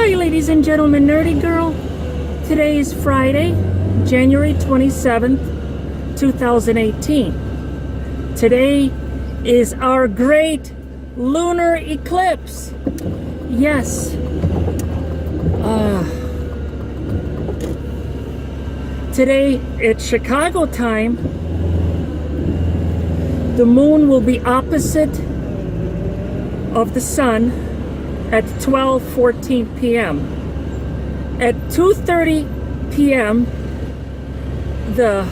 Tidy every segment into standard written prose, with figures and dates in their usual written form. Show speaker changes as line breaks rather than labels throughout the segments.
Hi ladies and gentlemen, Nerdy Girl. Today is Friday, January 27th, 2018. Today is our great lunar eclipse. Yes. Today at Chicago time, the moon will be opposite of the sun at 12:14 p.m. At 2:30 p.m., the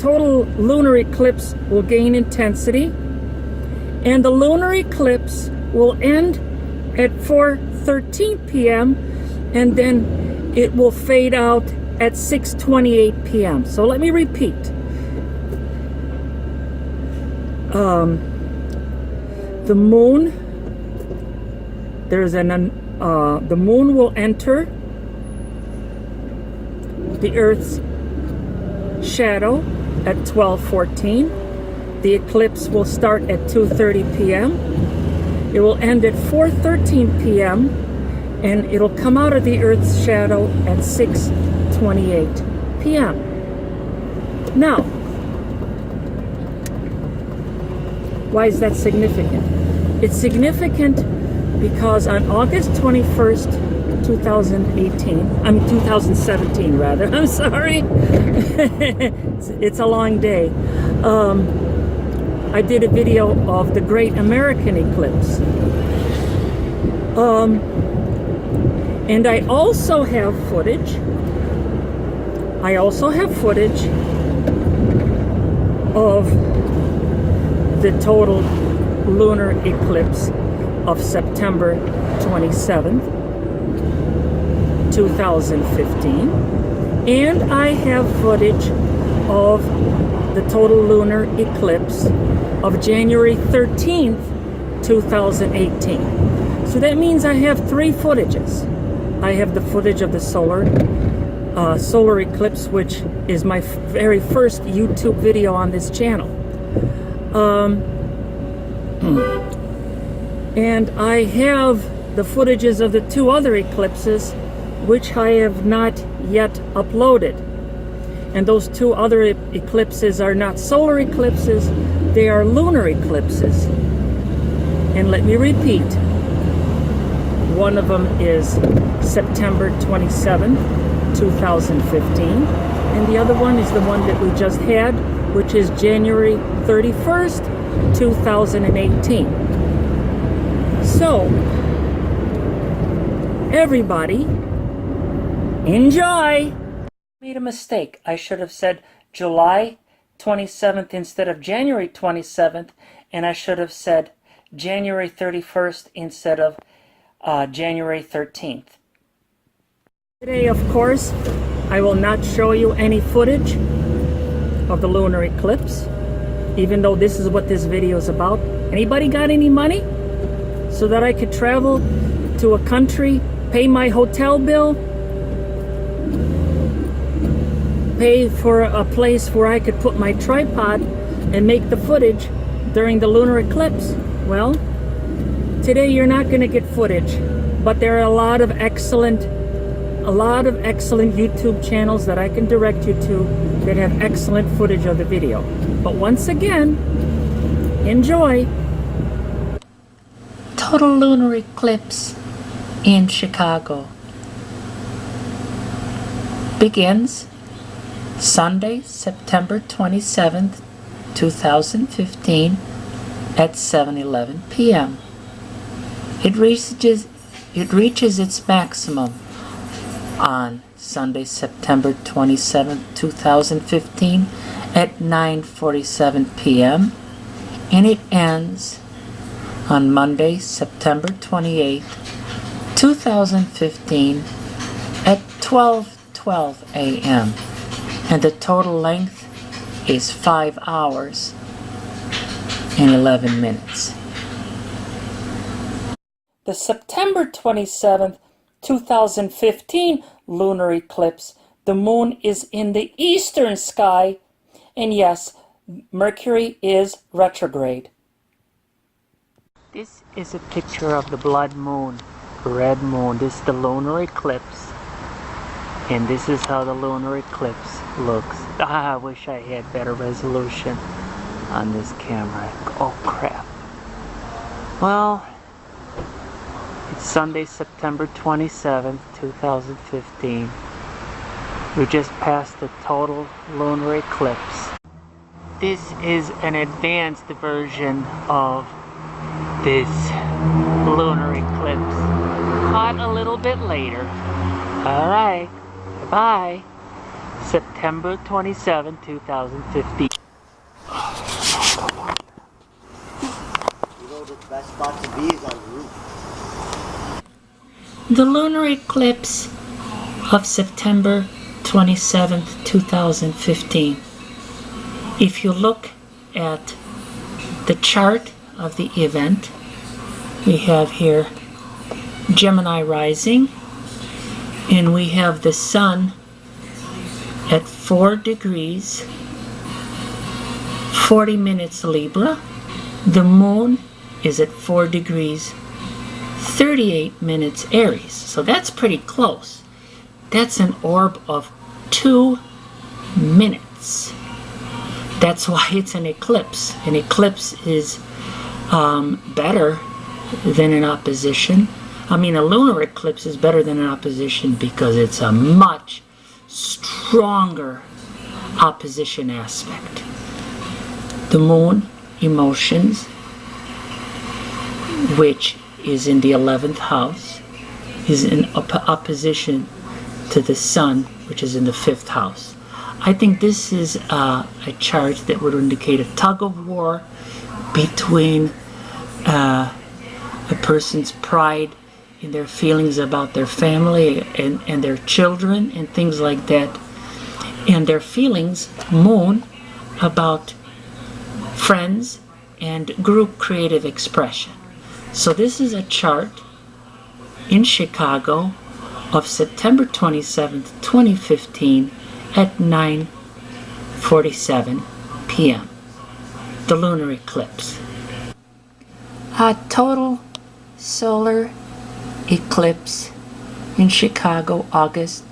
total lunar eclipse will gain intensity, and the lunar eclipse will end at 4:13 p.m., and then it will fade out at 6:28 p.m. So let me repeat. The moon, the moon will enter the Earth's shadow at 12:14. The eclipse will start at 2:30 p.m. It will end at 4:13 p.m. and it'll come out of the Earth's shadow at 6:28 p.m. Now, why is that significant? It's significant because on August 21st, 2017 rather, I'm sorry, it's a long day. I did a video of the Great American Eclipse. And I also have footage. Of the total lunar eclipse of September 27th, 2015. And I have footage of the total lunar eclipse of January 13th, 2018. So that means I have three footages. I have the footage of the solar eclipse, which is my very first YouTube video on this channel. And I have the footages of the two other eclipses, which I have not yet uploaded. And those two other eclipses are not solar eclipses, they are lunar eclipses. And let me repeat, one of them is September 27th, 2015, and the other one is the one that we just had, which is January 31st, 2018. So, everybody, enjoy! Made a mistake. I should have said July 27th instead of January 27th, and I should have said January 31st instead of January 13th. Today, of course, I will not show you any footage of the lunar eclipse, even though this is what this video is about. Anybody got any money so that I could travel to a country, pay my hotel bill, pay for a place where I could put my tripod and make the footage during the lunar eclipse? Well, today you're not going to get footage, but there are a lot of excellent YouTube channels that I can direct you to that have excellent footage of the video. But once again, enjoy! Total lunar eclipse in Chicago begins Sunday, September 27th, 2015 at 7:11 p.m. It reaches its maximum on Sunday, September 27th, 2015 at 9:47 p.m. and it ends on Monday, September 28th, 2015 at 12:12 a.m. and the total length is 5 hours and 11 minutes. The September 27th, 2015 lunar eclipse, the moon is in the eastern sky, and yes, Mercury is retrograde. This is a picture of the blood moon
red moon. This is the lunar eclipse, and this is how the lunar eclipse looks. I wish I had better resolution on this camera. Oh crap. Well, it's Sunday, September 27th, 2015. We just passed the total lunar eclipse. This is an advanced version of this lunar eclipse, caught a little bit later. Alright, bye. September 27, 2015.
You know, the best spot to be is on the roof.
The lunar eclipse of September 27th, 2015. If you look at the chart of the event, we have here Gemini rising, and we have the sun at 4 degrees 40 minutes Libra. The moon is at 4 degrees 38 minutes Aries. So that's pretty close. That's an orb of 2 minutes. That's why it's an eclipse. An eclipse is better than an opposition. I mean, a lunar eclipse is better than an opposition because it's a much stronger opposition aspect. The moon, emotions, which is in the 11th house, is in opposition to the sun, which is in the 5th house. I think this is a chart that would indicate a tug of war between a person's pride in their feelings about their family and their children and things like that, and their feelings, moon, about friends and group creative expression. So this is a chart in Chicago of September 27th, 2015 at 9:47 p.m. The lunar eclipse. A total solar eclipse in Chicago, August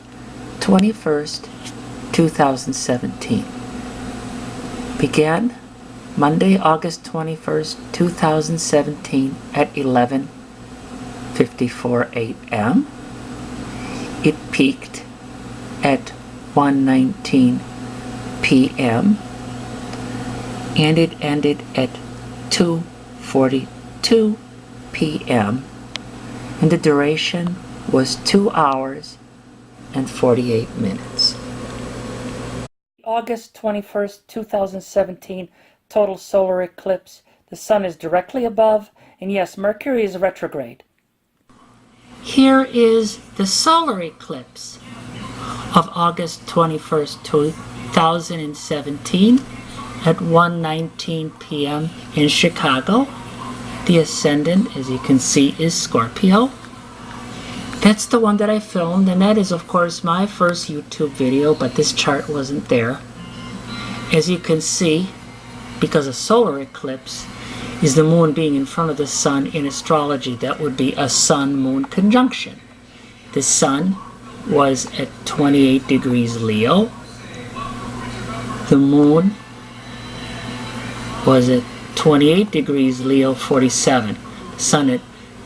21st, 2017. Began Monday, August 21st, 2017 at 11:54 a.m. It peaked at 1:19 p.m. and it ended at 2:42 p.m. and the duration was 2 hours and 48 minutes. August 21st, 2017 total solar eclipse. The sun is directly above, and yes, Mercury is retrograde. Here is the solar eclipse of August 21st, 2017 at 1:19 p.m. in Chicago. The ascendant, as you can see, is Scorpio. That's the one that I filmed, and that is, of course, my first YouTube video, but this chart wasn't there. As you can see, because a solar eclipse is the moon being in front of the sun in astrology, that would be a sun-moon conjunction. The sun was at 28 degrees Leo. The moon was at 28 degrees Leo 47. The sun at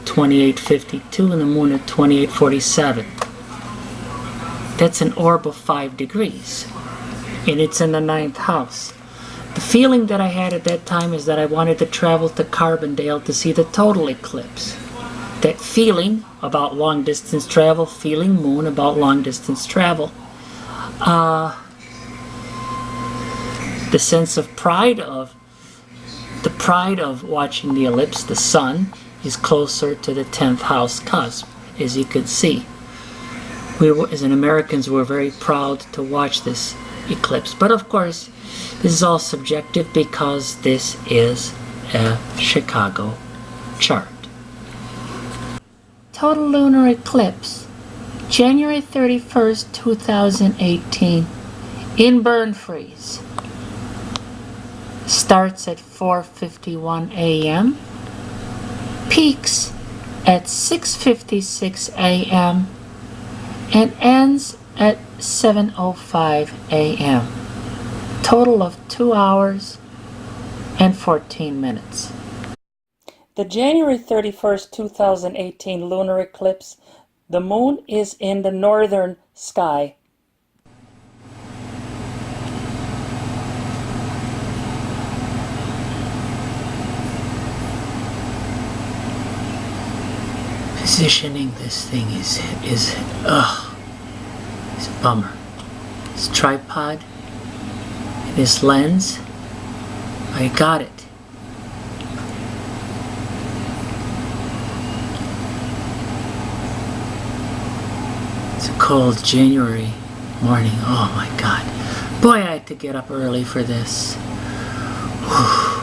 28:52 and the moon at 28:47. That's an orb of 5 degrees, and it's in the 9th house. The feeling that I had at that time is that I wanted to travel to Carbondale to see the total eclipse. That feeling about long distance travel, feeling moon about long distance travel. The sense of pride of watching the eclipse, the sun, is closer to the 10th house cusp, as you can see. We were, as Americans, were very proud to watch this eclipse. But of course, this is all subjective because this is a Chicago chart. Total lunar eclipse, January 31st, 2018, in Burn Freeze. Starts at 4:51 a.m., peaks
at 6:56 a.m. and ends at 7:05 a.m. Total of 2 hours and 14 minutes. The January 31st, 2018 lunar eclipse, the moon is in the northern sky. Positioning this thing is it's a bummer. This tripod, this lens, I got it. It's a cold January morning. Oh my God. Boy, I had to get up early for this. Whew.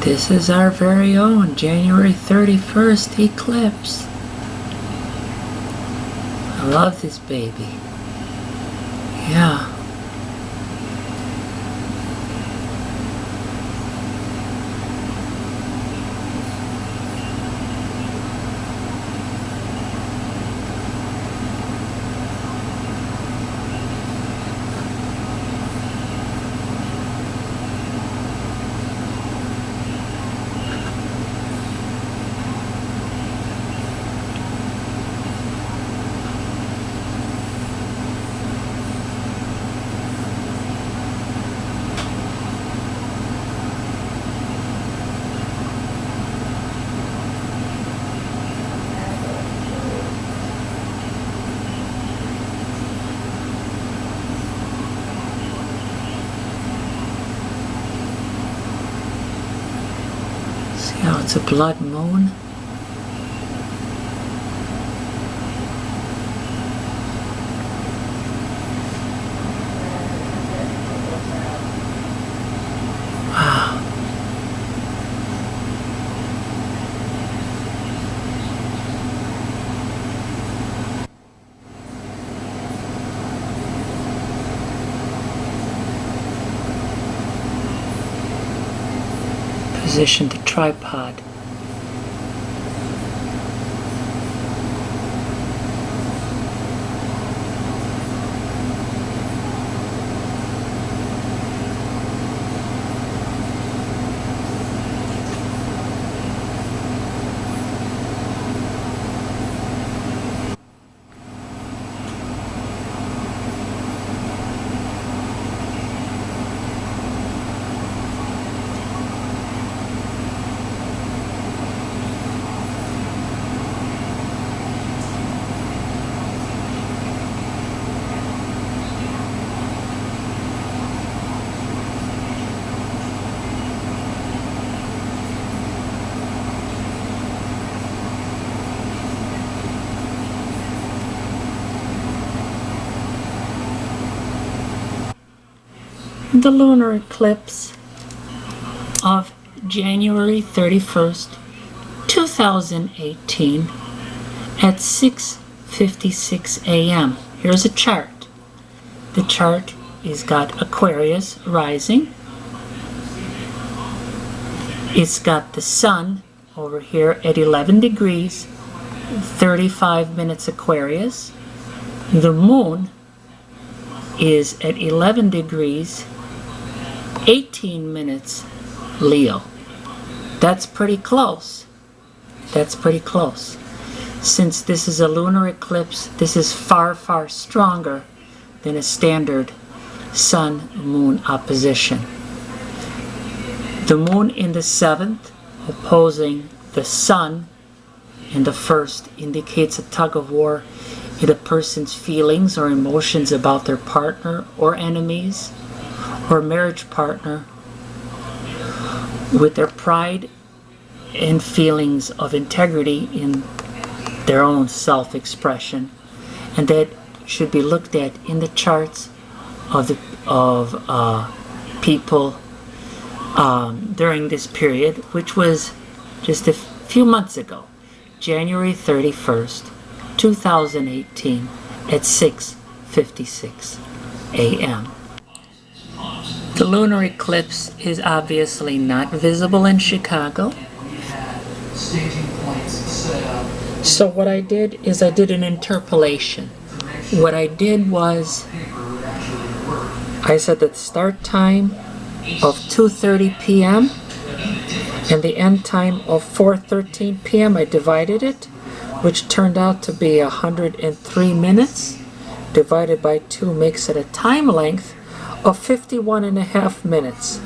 This is our very own January 31st eclipse. I love this baby. Yeah. See how it's a blood moon? Wow. Position the tripod. The lunar eclipse of January 31st, 2018 at 6:56 a.m. Here's a chart. The chart is got Aquarius rising. It's got the sun over here at 11 degrees, 35 minutes Aquarius. The moon is at 11 degrees, 18 minutes Leo. That's pretty close. That's pretty close. Since this is a lunar eclipse, this is far, far stronger than a standard sun-moon opposition. The moon in the 7th opposing the sun
and the first indicates a tug of war in a person's feelings or emotions about their partner or enemies or marriage partner, with their pride and feelings of integrity in their own self-expression, and that should be looked at in the charts of people during this period, which was just a few months ago, January 31st, 2018 at 6:56 a.m. The lunar eclipse is obviously not visible in Chicago. So what I did is I did an interpolation. What I did was I said that the start time of 2:30 p.m. and the end time of 4:13 p.m. I divided it, which turned out to be 103 minutes. Divided by 2 makes it a time length of 51.5 minutes.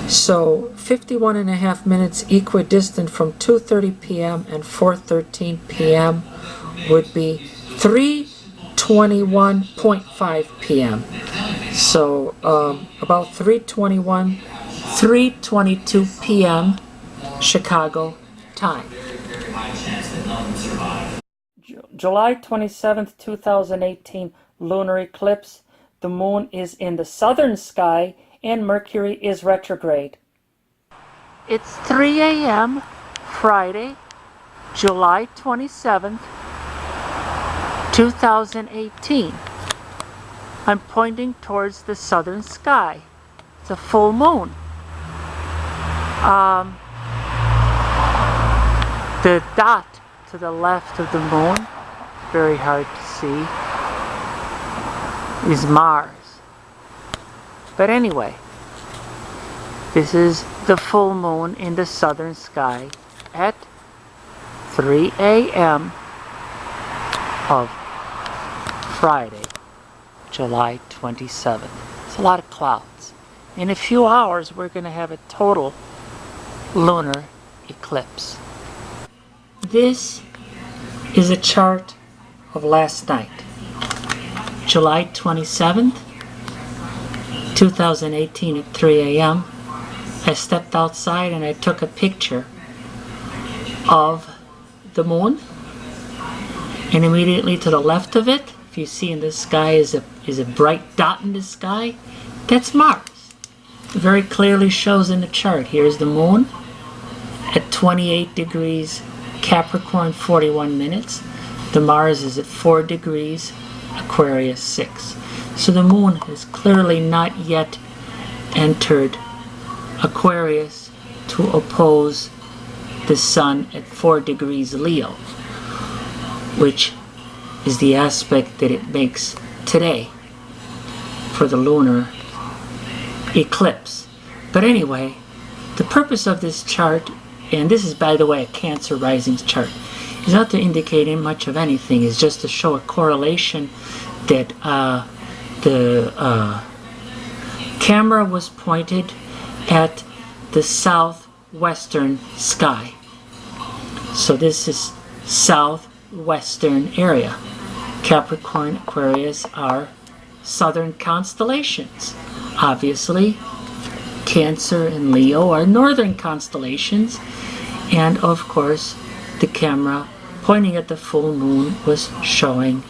So 51.5 minutes equidistant from 2:30 p.m. and 4:13 p.m. would be 3:21.5 p.m. So about 3:22 p.m. Chicago time.
July 27th, 2018, lunar eclipse. The moon is in the southern sky and Mercury is retrograde.
It's 3 a.m. Friday, July 27th, 2018. I'm pointing towards the southern sky. It's a full moon. The dot to the left of the moon, very hard to see, is Mars. But anyway, this is the full moon in the southern sky at 3 a.m. of Friday, July 27th. It's a lot of clouds. In a few hours, we're going to have a total lunar eclipse. This is a chart of last night, July 27th, 2018 at 3 a.m. I stepped outside and I took a picture of the moon, and immediately to the left of it, if you see in the sky is a bright dot in the sky, that's Mars. It very clearly shows in the chart. Here's the moon at 28 degrees Capricorn 41 minutes. The Mars is at 4 degrees Aquarius 6. So the moon has clearly not yet entered Aquarius to oppose the sun at 4 degrees Leo, which is the aspect that it makes today for the lunar eclipse. But anyway, the purpose of this chart, and this is by the way a Cancer rising chart, is not to indicate much of anything. It's just to show a correlation that the camera was pointed at the southwestern sky. So this is southwestern area. Capricorn, Aquarius are southern constellations. Obviously, Cancer and Leo are northern constellations. And of course, the camera pointing at the full moon was showing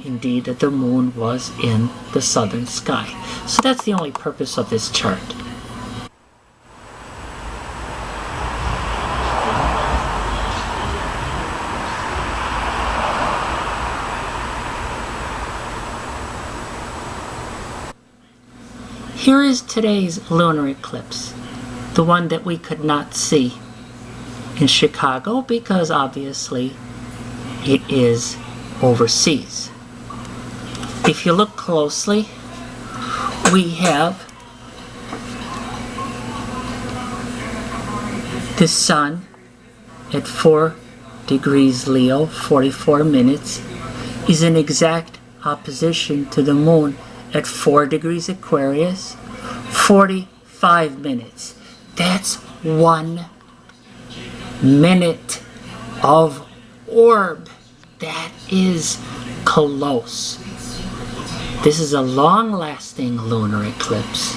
indeed that the moon was in the southern sky. So that's the only purpose of this chart. Here is today's lunar eclipse, the one that we could not see in Chicago because obviously it is overseas. If you look closely, we have the sun at 4 degrees Leo, 44 minutes, is in exact opposition to the moon at 4 degrees Aquarius, 45 minutes. That's 1 minute of orb that is close. This is a long-lasting lunar eclipse,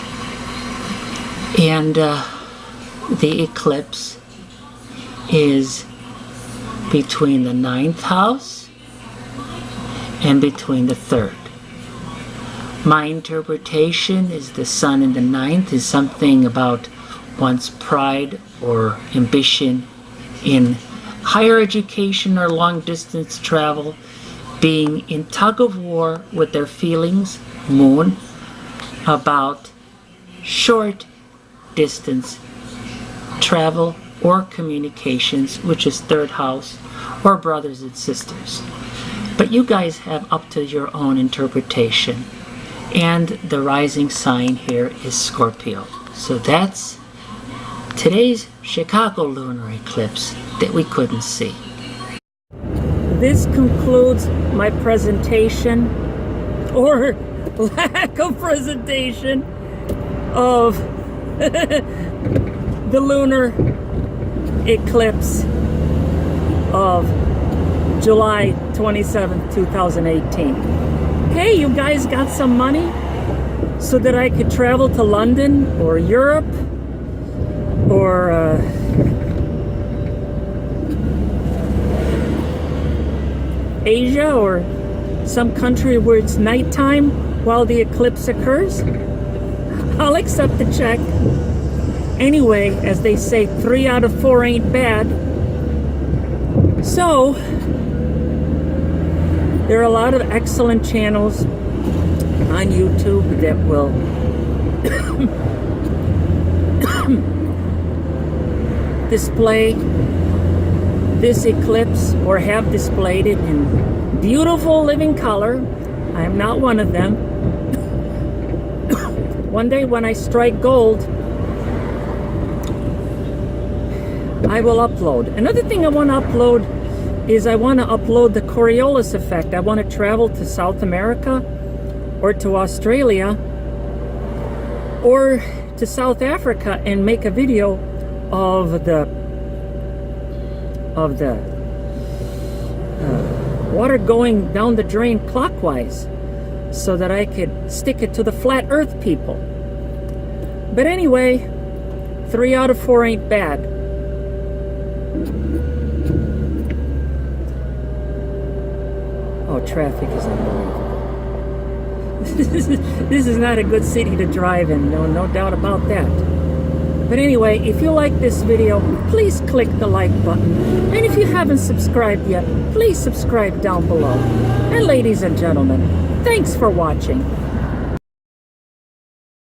and the eclipse is between the 9th house and between the 3rd. My interpretation is the sun in the 9th is something about one's pride or ambition in higher education or long distance travel, being in tug of war with their feelings, moon, about short distance travel or communications, which is 3rd house, or brothers and sisters. But you guys have up to your own interpretation. And the rising sign here is Scorpio. So that's today's Chicago lunar eclipse that we couldn't see.
This concludes my presentation, or lack of presentation, of the lunar eclipse of July 27th, 2018. Hey, you guys got some money so that I could travel to London or Europe or Asia or some country where it's nighttime while the eclipse occurs? I'll accept the check. Anyway, as they say, 3 out of 4 ain't bad. So, there are a lot of excellent channels on YouTube that will display this eclipse, or have displayed it in beautiful living color. I am not one of them. One day when I strike gold, I will upload. Another thing I want to upload is I want to upload the Coriolis effect. I want to travel to South America or to Australia or to South Africa and make a video of the water going down the drain clockwise so that I could stick it to the flat earth people. But anyway, 3 out of 4 ain't bad. Oh, traffic is unbelievable. This is not a good city to drive in, no doubt about that. But anyway, if you like this video, please click the like button. And if you haven't subscribed yet, please subscribe down below. And ladies and gentlemen, thanks for watching.